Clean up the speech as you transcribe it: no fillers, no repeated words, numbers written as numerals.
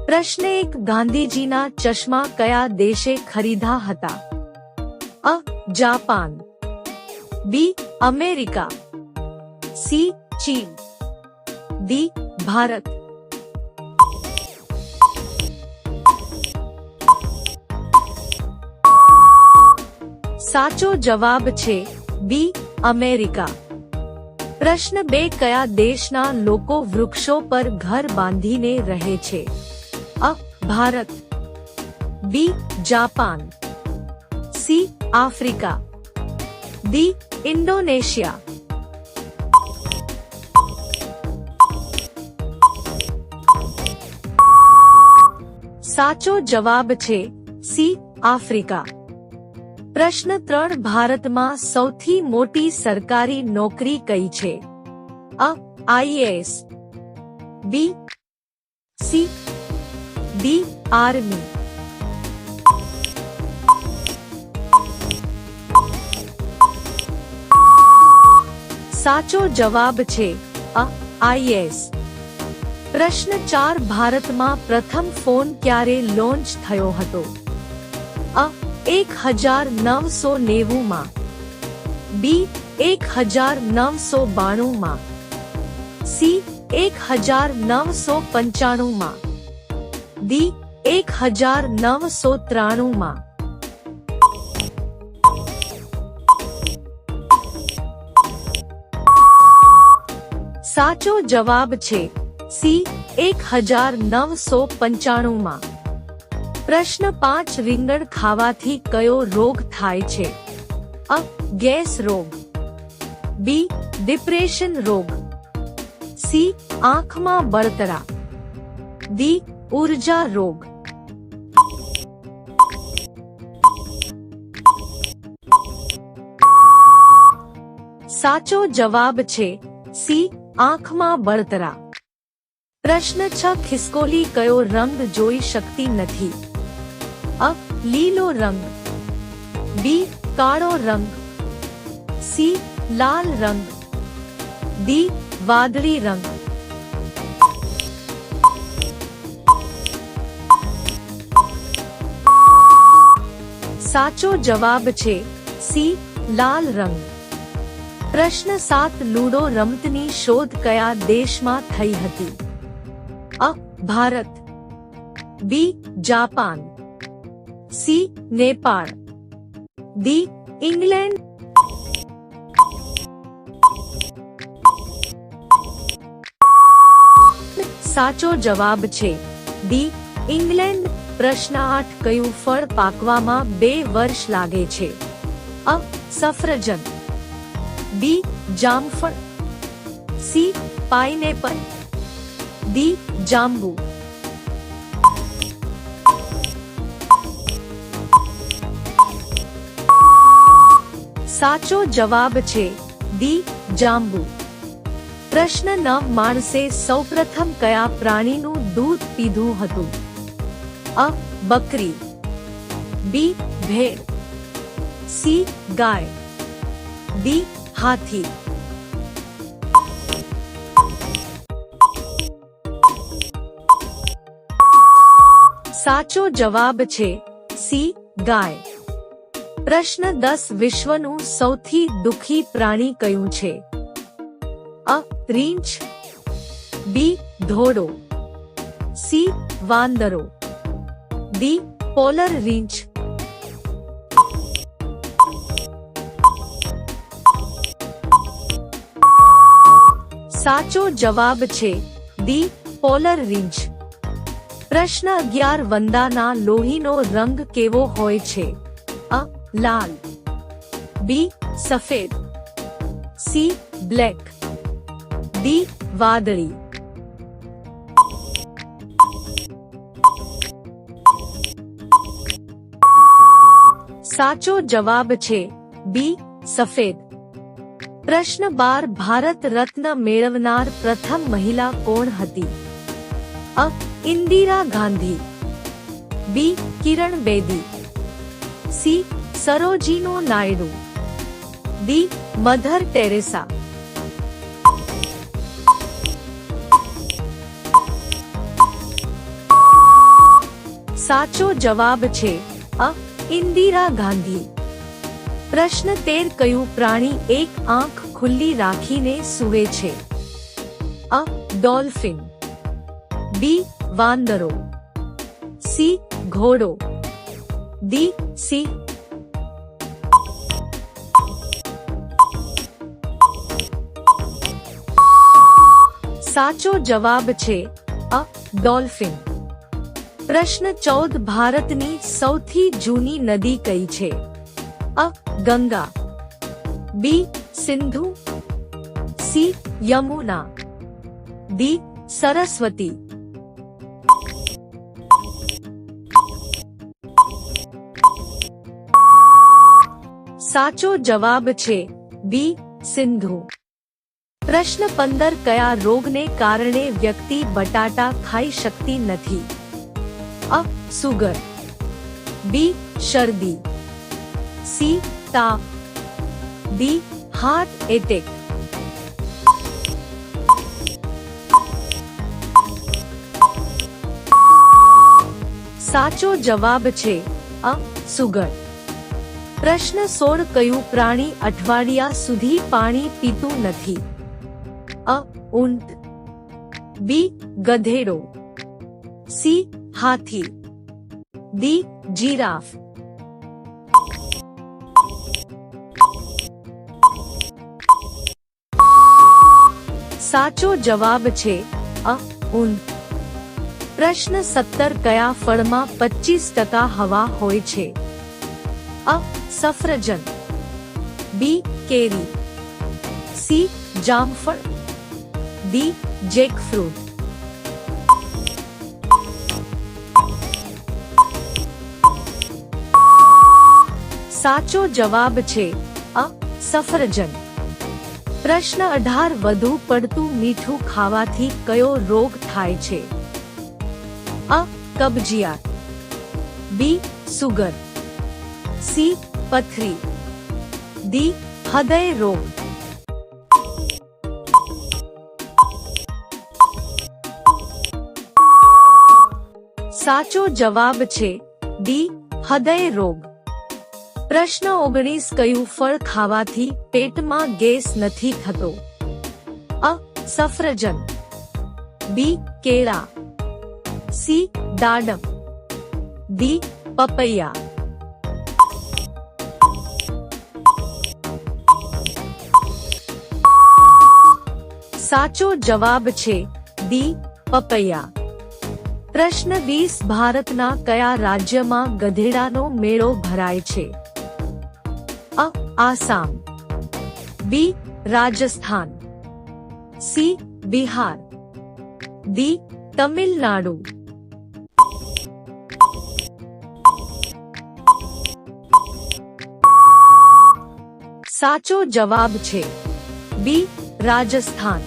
પ્રશ્ન 1 ગાંધીજીના ચશ્મા કયા દેશે ખરીદ્યા હતા? A. Japan, B. America, C. ચીન, ડી. ભારત. સાચો જવાબ છે બી. અમેરિકા. પ્રશ્ન 2 કયા દેશના લોકો વૃક્ષો પર ઘર બાંધીને રહે છે? A. Bharat, B. Japan, C. Africa, D. Indonesia. સાચો જવાબ છે સી. આફ્રિકા. પ્રશ્ન 3 ભારતમાં સૌથી મોટી સરકારી નોકરી કઈ છે? અ. આઈએએસ, બી. સી. ડી. આર્મી. સાચો જવાબ છે અ. આઈએએસ. પ્રશ્ન 4 ભારતમાં પ્રથમ ફોન ક્યારે લોન્ચ થયો હતો? અ. 1990 માં, બી. 1992 માં, સી. 1995 માં, ડી. 1993 માં. સાચો જવાબ છે સી. 1995 માં. પ્રશ્ન 5 રીંગણ ખાવાથી કયો રોગ થાય છે? અ. ગેસ રોગ, બી. ડિપ્રેશન રોગ, સી. આંખમાં બળતરા, ડી. ઉર્જા રોગ. સાચો જવાબ છે સી. આંખમાં બળતરા. પ્રશ્ન 6 ખિસકોલી કયો રંગ જોઈ શકતી નથી? અ. લીલો રંગ, બી. કાળો રંગ, સી. લાલ રંગ, ડી. વાદળી રંગ. સાચો જવાબ છે સી. લાલ રંગ. પ્રશ્ન 7 લૂડો રમતની શોધ કયા દેશમાં થઈ હતી? A. Bharat, B. Japan, C. Nepal, D. England. સાચો જવાબ છે ડી. ઇંગ્લેન્ડ. પ્રશ્ન 8 કયું ફળ પાકવામાં 2 વર્ષ લાગે છે? અ. સફરજન, બી. જામફળ, સી. Pineapple, D. જાંબુ. સાચો જવાબ છે ડી. જાંબુ. પ્રશ્ન 9 માણસે સૌપ્રથમ કયા પ્રાણીનું દૂધ પીધું હતું? અ. બકરી, બી. ભેડ, સી. ગાય, ડી. હાથી. સાચો જવાબ છે સી. ગાય. પ્રશ્ન 10 વિશ્વનું સૌથી દુઃખી પ્રાણી કયું છે? અ. રીંછ, બી. ધોડો, સી. વાંદરો, ડી. પોલર રીંછ. સાચો જવાબ છે ડી. પોલર રીંછ. પ્રશ્ન 11 વંદાના લોહીનો રંગ કેવો હોય છે? અ. લાલ, બી. સફેદ, સી. Black, D. વાદળી. સાચો જવાબ છે બી. સફેદ. પ્રશ્ન 12 ભારત રત્ન મેળવનાર પ્રથમ મહિલા કોણ હતી? A. Indira Gandhi, B. Kiran Bedi, C. Sarojini Naidu, D. Mother Teresa. સાચો જવાબ છે અ ઇન્દિરા ગાંધી. પ્રશ્ન 13 કયું પ્રાણી એક આંખ ખુલ્લી રાખીને સૂવે છે? અ ડોલ્ફિન, બી વાંદરો, સી ઘોડો, ડી સિંહ. સાચો જવાબ છે અ ડોલ્ફિન. પ્રશ્ન 14 ભારતની સૌથી જૂની નદી કઈ છે? અ ગંગા, બી સિંધુ, સી યમુના, ડી સરસ્વતી. સાચો જવાબ છે બી સિંધુ. પ્રશ્ન 15 કયા રોગને કારણે વ્યક્તિ બટાટા ખાઈ શકતી નથી? અ સુગર, બી શરદી, સી તાવ, ડી હાર્ટ એટેક. સાચો જવાબ છે અ સુગર. પ્રશ્ન 16 કયું પ્રાણી અઠવાડિયા સુધી પાણી પીતું નથી? અ ઊંટ, બી ગધેડો, સી હાથી, ડી જીરાફ. સાચો જવાબ છે અ ઊંટ. પ્રશ્ન 17 કયા ફળમાં 25% હવા હોય છે? અ સફરજન, બી કેરી, સી જામફળ, ડી જેકફ્રૂટ. સાચો જવાબ છે અ સફરજન. પ્રશ્ન 18 વધુ પડતું મીઠું ખાવાથી કયો રોગ થાય છે? અ કબજિયાત, બી સુગર, સી પથરી, ડી હૃદય રોગ. સાચો જવાબ છે ડી હૃદય રોગ. પ્રશ્ન 19 કયું ફળ ખાવાથી પેટમાં ગેસ નથી થતો? અ સફરજન, બી કેળા, સી દાડમ, ડી પપૈયા. સાચો જવાબ છે ડી પપૈયા. પ્રશ્ન 20 ભારતના કયા રાજ્યમાં ગધેડાનો મેળો ભરાય છે? અ આસામ, બી રાજસ્થાન, સી બિહાર, ડી તમિલનાડુ. સાચો જવાબ છે બી રાજસ્થાન.